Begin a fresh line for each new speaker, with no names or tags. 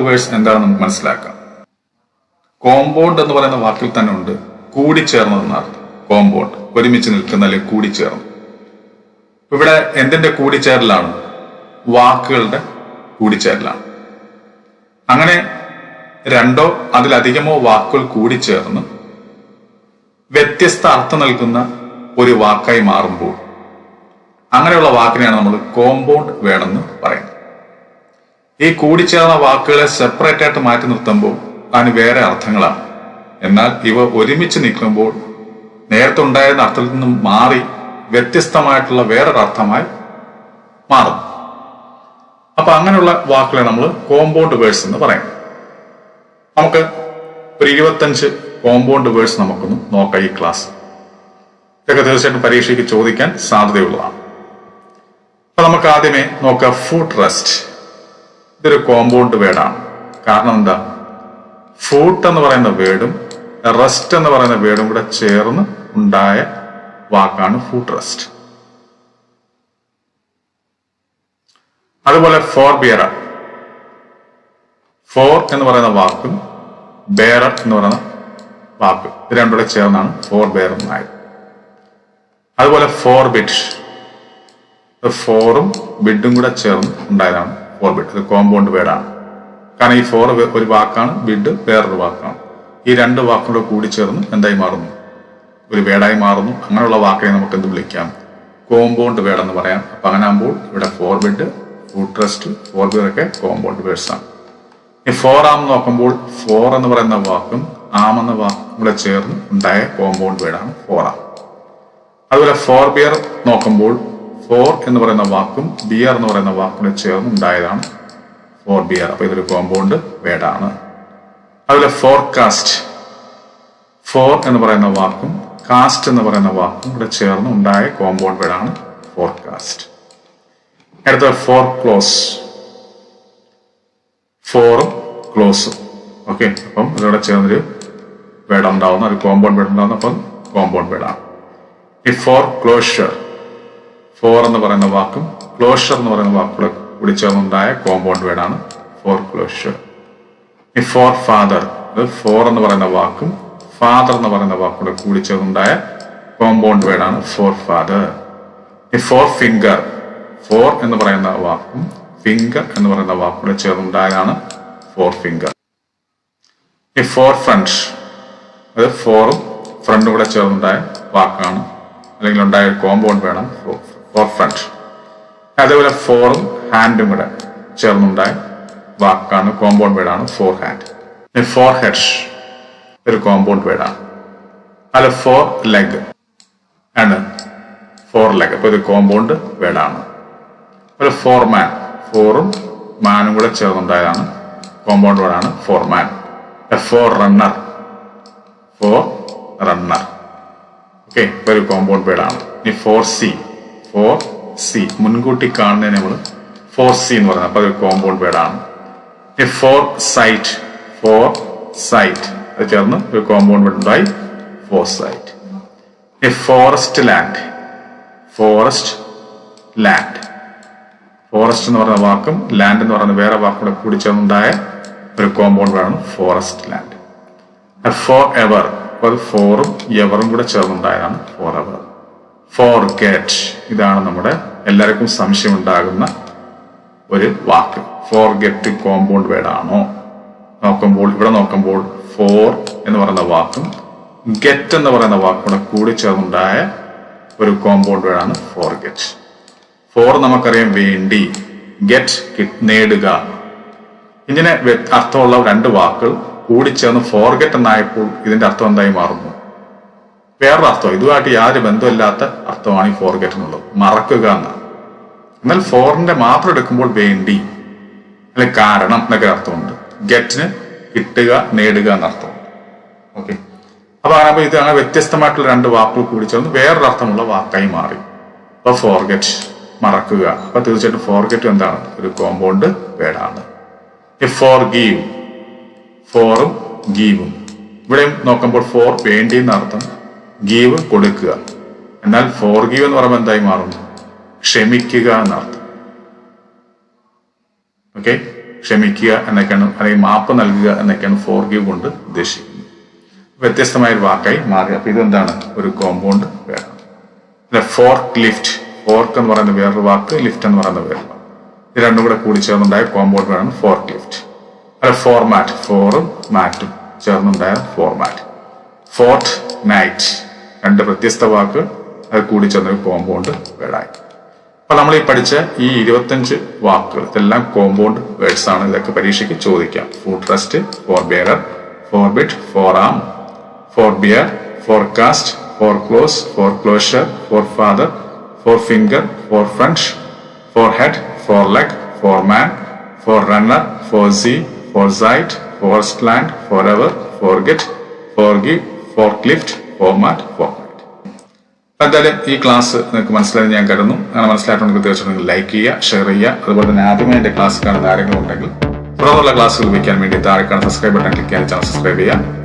Compound words എന്താണെന്ന് നമുക്ക് മനസ്സിലാക്കാം. കോമ്പൗണ്ട് എന്ന് പറയുന്ന വാക്കിൽ തന്നെ ഉണ്ട് കൂടിച്ചേർന്നതെന്ന അർത്ഥം. കോമ്പൗണ്ട് ഒരുമിച്ച് നിൽക്കുന്ന അല്ലെങ്കിൽ കൂടിച്ചേർന്ന്. ഇവിടെ എന്തിന്റെ കൂടിച്ചേരലാണ്? വാക്കുകളുടെ കൂടിച്ചേരലാണ്. അങ്ങനെ രണ്ടോ അതിലധികമോ വാക്കുകൾ കൂടിച്ചേർന്ന് വ്യത്യസ്ത അർത്ഥം നൽകുന്ന ഒരു വാക്കായി മാറുമ്പോൾ അങ്ങനെയുള്ള വാക്കിനെയാണ് നമ്മൾ കോമ്പൗണ്ട് വേർഡെന്ന് പറയുന്നത്. ഈ കൂടിച്ചേർന്ന വാക്കുകളെ സെപ്പറേറ്റ് ആയിട്ട് മാറ്റി നിർത്തുമ്പോൾ അതിന് വേറെ അർത്ഥങ്ങളാണ്. എന്നാൽ ഇവ ഒരുമിച്ച് നിൽക്കുമ്പോൾ നേരത്തെ ഉണ്ടായിരുന്ന അർത്ഥത്തിൽ നിന്നും മാറി വ്യത്യസ്തമായിട്ടുള്ള വേറൊരു അർത്ഥമായി മാറുന്നു. അപ്പൊ അങ്ങനെയുള്ള വാക്കുകളെ നമ്മൾ കോമ്പൗണ്ട് വേർഡ്സ് എന്ന് പറയും. നമുക്ക് ഒരു 25 കോമ്പൗണ്ട് വേർഡ്സ് നമുക്കൊന്ന് നോക്കാം ഈ ക്ലാസ്. ഇതൊക്കെ തീർച്ചയായിട്ടും പരീക്ഷയ്ക്ക് ചോദിക്കാൻ സാധ്യതയുള്ളതാണ്. അപ്പൊ നമുക്ക് ആദ്യമേ നോക്കാം ഫുഡ് റെസ്റ്റ്. ഇതൊരു കോമ്പൗണ്ട് വേർഡാണ്. കാരണം എന്താ? ഫുഡ് എന്ന് പറയുന്ന വേർഡും റെസ്റ്റ് എന്ന് പറയുന്ന വേർഡും കൂടെ ചേർന്ന് ഉണ്ടായ വാക്കാണ് ഫുഡ് റെസ്റ്റ്. അതുപോലെ ഫോർ ബിയറർ. ഫോർ എന്ന് പറയുന്ന വാക്കും ബെയറർ എന്ന് പറയുന്ന വാക്ക് ഇത് രണ്ടുകൂടെ ചേർന്നാണ് ഫോർ ബെയർ എന്നായത്. അതുപോലെ ഫോർ ബിറ്റ്. ഫോറും ബിഡും കൂടെ ചേർന്ന് ഉണ്ടായതാണ് ഫോർ ബിറ്റ്. ഇത് കോമ്പൗണ്ട് വേർഡാണ്. കാരണം ഈ ഫോർ ഒരു വാക്കാണ്, ബിഡ് വേറൊരു വാക്കാണ്. ഈ രണ്ട് വാക്കുകൾ കൂടി ചേർന്ന് എന്തായി മാറുന്നു? ഒരു വേർഡായി മാറുന്നു. അങ്ങനെയുള്ള വാക്കിനെ നമുക്ക് എന്ത് വിളിക്കാം? കോമ്പൗണ്ട് വേർഡ് എന്ന് പറയാം. അപ്പൊ അങ്ങനെ ആകുമ്പോൾ ഇവിടെ forbid, food rest, forbear ഒക്കെ കോമ്പൗണ്ട് വേർഡ്സ് ആണ്. ഈ ഫോർ ആം നോക്കുമ്പോൾ ഫോർ എന്ന് പറയുന്ന വാക്കും ആം എന്ന വാക്കും കൂടെ ചേർന്ന് ഉണ്ടായ കോമ്പൗണ്ട് വേർഡാണ് ഫോർ ആം. അതുപോലെ ഫോർ ബിയർ നോക്കുമ്പോൾ ഫോർ എന്ന് പറയുന്ന വാക്കും ബിയർ എന്ന് പറയുന്ന വാക്കും കൂടെ ചേർന്ന് ഉണ്ടായതാണ് ഫോർ ബിയർ. അപ്പൊ ഇതൊരു കോമ്പൗണ്ട് വേർഡാണ്. അതുപോലെ ഫോർകാസ്റ്റ്. ഫോർ എന്ന് പറയുന്ന വാക്കും കാസ്റ്റ് എന്ന് പറയുന്ന വാക്കും കൂടെ ചേർന്ന് ഉണ്ടായ കോമ്പൗണ്ട് വേർഡാണ് ഫോർകാസ്റ്റ്. അടുത്ത ഫോർ ക്ലോസ്. ഫോറും ക്ലോസും. ഓക്കെ, അപ്പം ഇതോടെ ചേർന്നൊരു വേർഡ് ഉണ്ടാവുന്ന ഒരു കോമ്പൗണ്ട് വേർഡ് ഉണ്ടാവുന്ന അപ്പം കോമ്പൗണ്ട് വേർഡാണ്. ഈ ഫോർ ക്ലോഷർ. ഫോർ എന്ന് പറയുന്ന വാക്കും ക്ലോഷർ എന്ന് പറയുന്ന വാക്കുകൾ കൂടി ചേർന്നുണ്ടായ കോമ്പൗണ്ട് വേർഡാണ് ഫോർ ക്ലോഷർ. ഈ ഫോർ ഫാദർ. ഫോർ എന്ന് പറയുന്ന വാക്കും ഫാദർ എന്ന് പറയുന്ന വാക്കുകൾ കൂടി ചേർന്നുണ്ടായ കോമ്പൗണ്ട് വേർഡാണ് ഫോർ ഫാദർ. ഈ ഫോർ ഫിംഗർ. ഫോർ എന്ന് പറയുന്ന വാക്കും ഫിംഗർ എന്ന് പറയുന്ന വാക്കുകൾ ചേർന്നുണ്ടായതാണ് ഫോർ ഫിംഗർ. ഈ ഫോർ ഫ്രണ്ട്. അത് ഫോറും ഫ്രണ്ടും കൂടെ ചേർന്നുണ്ടായ വാക്കാണ്, അല്ലെങ്കിൽ ഉണ്ടായ കോമ്പൗണ്ട് വേണം ഫോർ ഫ്രണ്ട്. അതേപോലെ ഫോറും ഹാൻഡും കൂടെ ചേർന്നുണ്ടായ വാക്കാണ്, കോമ്പൗണ്ട് വേർഡാണ് ഫോർ ഹാൻഡ്. ഫോർ ഹെഡ് ഒരു കോമ്പൗണ്ട് വേർഡാണ്. അല്ല ഫോർ ലെഗ് ആണ് ഫോർ ലെഗ്. അപ്പൊ ഇത് കോമ്പൗണ്ട് വേർഡാണ്. ഒരു ഫോർ മാൻ. ഫോറും മാനും കൂടെ ചേർന്നുണ്ടായതാണ് കോമ്പൗണ്ട് വേർഡാണ് foreman. Forerunner. Forerunner. Okay, ഒരു കോമ്പൗണ്ട് വേർഡാണ്. ഇനി ഫോർ സി. ഫോർ സി മുൻകൂട്ടി കാണുന്നതിന് നമ്മൾ ഫോർ സി എന്ന് പറയുന്നത്. അപ്പൊ അതൊരു കോമ്പൗണ്ട് വേർഡാണ്. ഇനി ഫോർ സൈറ്റ്. ഫോർ സൈറ്റ് അത് ചേർന്ന് ഒരു കോമ്പൗണ്ട് വേർഡ് ഉണ്ടായി ഫോർ സൈറ്റ്. ഇനി forest land. Forest land. Forest എന്ന് പറയുന്ന വാക്കും ലാൻഡ് എന്ന് പറയുന്ന വേറെ വാക്കുകൂടെ കൂടി ചേർന്നുണ്ടായ ഒരു കോമ്പൗണ്ട് വേർഡാണ് ഫോറസ്റ്റ് ലാൻഡ്. For ever. അത് ഫോറും എവറും കൂടെ ചേർന്നുണ്ടായതാണ് ഫോർ എവർ. Forget. ഇതാണ് നമ്മുടെ എല്ലാവർക്കും സംശയം ഉണ്ടാകുന്ന ഒരു വാക്ക്. ഫോർ ഗെറ്റ് കോമ്പൗണ്ട് വേർഡാണോ നോക്കുമ്പോൾ ഇവിടെ നോക്കുമ്പോൾ ഫോർ എന്ന് പറയുന്ന വാക്കും ഗെറ്റ് എന്ന് പറയുന്ന വാക്കുകൂടെ കൂടി ചേർന്നുണ്ടായ ഒരു കോമ്പൗണ്ട് വേർഡാണ് ഫോർ ഗെറ്റ്. ഫോർ നമുക്കറിയാം വേണ്ടി, ഗെറ്റ് നേടുക. ഇങ്ങനെ അർത്ഥമുള്ള രണ്ട് വാക്കുകൾ കൂടിച്ചേർന്ന് ഫോർഗെറ്റ് എന്നായപ്പോൾ ഇതിന്റെ അർത്ഥം എന്തായി മാറുന്നു? വേറൊരു അർത്ഥം, ഇതുമായിട്ട് യാതൊരു ബന്ധമില്ലാത്ത അർത്ഥമാണ് ഈ ഫോർഗെറ്റ് എന്നുള്ളത്, മറക്കുക എന്നാണ്. എന്നാൽ ഫോറിന്റെ മാത്രം എടുക്കുമ്പോൾ വേണ്ടി അല്ലെങ്കിൽ കാരണം എന്നൊക്കെ അർത്ഥമുണ്ട്. ഗെറ്റിന് കിട്ടുക, നേടുക എന്നർത്ഥമുണ്ട്. ഓക്കെ, അപ്പൊ അങ്ങനെ ഇത് അങ്ങനെ വ്യത്യസ്തമായിട്ടുള്ള രണ്ട് വാക്കുകൾ കൂടി ചേർന്ന് വേറൊരു അർത്ഥമുള്ള വാക്കായി മാറി. അപ്പൊ ഫോർഗെറ്റ് മറക്കുക. അപ്പൊ തീർച്ചയായിട്ടും ഫോർഗെറ്റ് എന്താണ്? ഒരു കോമ്പൗണ്ട് വേർഡാണ്. Forgive. ഫോറും ഗീവും ഇവിടെയും നോക്കുമ്പോൾ ഫോർ വേണ്ടി എന്നർത്ഥം, ഗീവ് കൊടുക്കുക. എന്നാൽ ഫോർ ഗീവ് എന്ന് പറയുമ്പോൾ എന്തായി മാറുന്നു? ക്ഷമിക്കുക എന്നർത്ഥം. ഓക്കെ, ക്ഷമിക്കുക എന്നൊക്കെയാണ്, അല്ലെങ്കിൽ മാപ്പ് നൽകുക എന്നൊക്കെയാണ് ഫോർഗീവ് കൊണ്ട് ഉദ്ദേശിക്കുന്നത്. വ്യത്യസ്തമായ ഒരു വാക്കായി മാറി. അപ്പൊ ഇതെന്താണ്? ഒരു കോമ്പൗണ്ട് വേർഡ്. പിന്നെ ഫോർക്ക് ലിഫ്റ്റ്. ഫോർക്ക് എന്ന് പറയുന്ന വേറൊരു വാക്ക്, ലിഫ്റ്റ് എന്ന് പറയുന്ന വേറൊരു വാക്ക്. ഇത് രണ്ടും കൂടെ കൂടി ചേർന്നുണ്ടായ കോമ്പൗണ്ട് വേർഡാണ് ഫോർക്ക് ലിഫ്റ്റ്. അല്ല ഫോർമാറ്റ്, ഫോറും മാറ്റും ചേർന്നുണ്ടായ ഫോർമാറ്റ്. ഫോർട്ട് നൈറ്റ്, രണ്ട് വ്യത്യസ്ത വാക്ക് അത് കൂടി ചേർന്ന കോമ്പൗണ്ട് വേർഡായി. അപ്പൊ നമ്മൾ ഈ പഠിച്ച ഈ 25 വാക്കുകൾ ഇതെല്ലാം കോമ്പൗണ്ട് വേർഡ്സ് ആണ്. ഇതൊക്കെ പരീക്ഷയ്ക്ക് ചോദിക്കാം. Food rest, forbearer, forbid, forearm, forbear, forecast, foreclose, foreclosure, forefather, forefinger, forefront, forehead, foreleg, foreman, forerunner, foresee, foresight, ഫോർ സ്ലാൻഡ്, forever, forget, forgive, forklift, format, format. എന്തായാലും ഈ class നിങ്ങൾക്ക് മനസ്സിലായി ഞാൻ കരുതുന്നു. അങ്ങനെ മനസ്സിലായിട്ടുണ്ടെങ്കിൽ തീർച്ചയായിട്ടും നിങ്ങൾ ലൈക്ക് ചെയ്യുക, ഷെയർ ചെയ്യുക. അതുപോലെ തന്നെ ആദ്യമായി എന്റെ ക്ലാസ് കാണുന്ന ആരെങ്കിലും ഉണ്ടെങ്കിൽ തുടർന്നുള്ള ക്ലാസ്സുകൾ വയ്ക്കാൻ വേണ്ടി താഴെ കാണുന്ന സബ്സ്ക്രൈബ് ബട്ടൺ ക്ലിക്ക് ചെയ്യാൻ ചാനൽ സബ്സ്ക്രൈബ് ചെയ്യുക.